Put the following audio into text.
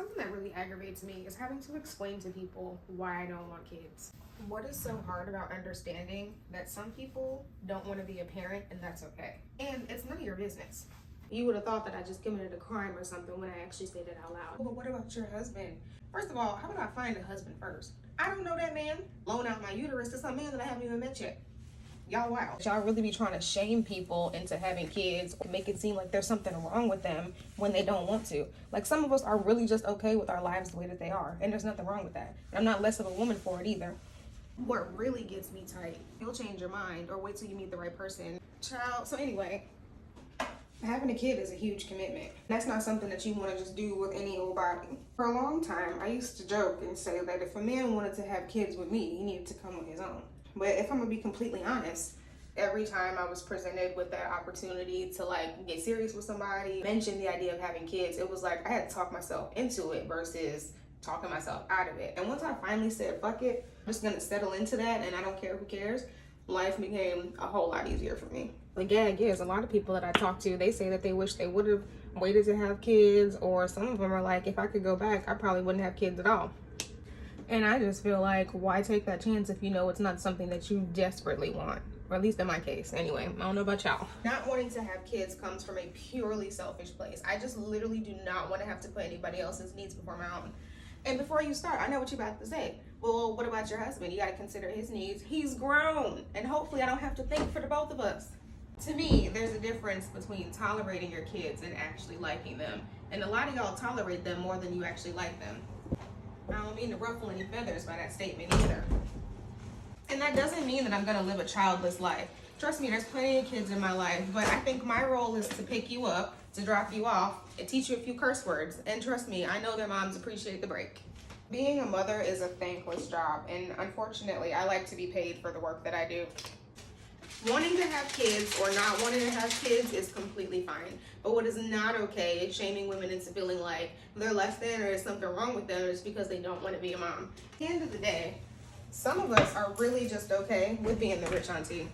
Something that really aggravates me is having to explain to people why I don't want kids. What is so hard about understanding that some people don't want to be a parent and that's okay? And it's none of your business. You would have thought that I just committed a crime or something when I actually said it out loud. But what about your husband? First of all, how about I find a husband first? I don't know that man. Loan out my uterus to some man that I haven't even met yet. Y'all wow. Y'all really be trying to shame people into having kids or make it seem like there's something wrong with them when they don't want to. Like, some of us are really just okay with our lives the way that they are, and there's nothing wrong with that. And I'm not less of a woman for it either. What really gets me tight, you'll change your mind or wait till you meet the right person. Child, so anyway, having a kid is a huge commitment. That's not something that you want to just do with any old body. For a long time, I used to joke and say that if a man wanted to have kids with me, he needed to come on his own. But if I'm gonna be completely honest, every time I was presented with that opportunity to like get serious with somebody, mention the idea of having kids, it was like I had to talk myself into it versus talking myself out of it. And once I finally said, fuck it, I'm just gonna settle into that and I don't care who cares, life became a whole lot easier for me. The gag is, a lot of people that I talk to, they say that they wish they would have waited to have kids, or some of them are like, if I could go back, I probably wouldn't have kids at all. And I just feel like, why take that chance if you know it's not something that you desperately want? Or at least in my case. Anyway, I don't know about y'all. Not wanting to have kids comes from a purely selfish place. I just literally do not want to have to put anybody else's needs before my own. And before you start, I know what you're about to say. Well, what about your husband? You got to consider his needs. He's grown. And hopefully I don't have to think for the both of us. To me, there's a difference between tolerating your kids and actually liking them. And a lot of y'all tolerate them more than you actually like them. I don't mean to ruffle any feathers by that statement either. And that doesn't mean that I'm gonna live a childless life. Trust me, there's plenty of kids in my life, but I think my role is to pick you up, to drop you off, and teach you a few curse words. And trust me, I know their moms appreciate the break. Being a mother is a thankless job, and unfortunately, I like to be paid for the work that I do. Wanting to have kids or not wanting to have kids is completely fine. But what is not okay is shaming women into feeling like they're less than or there's something wrong with them just because they don't want to be a mom. At the end of the day, some of us are really just okay with being the rich auntie.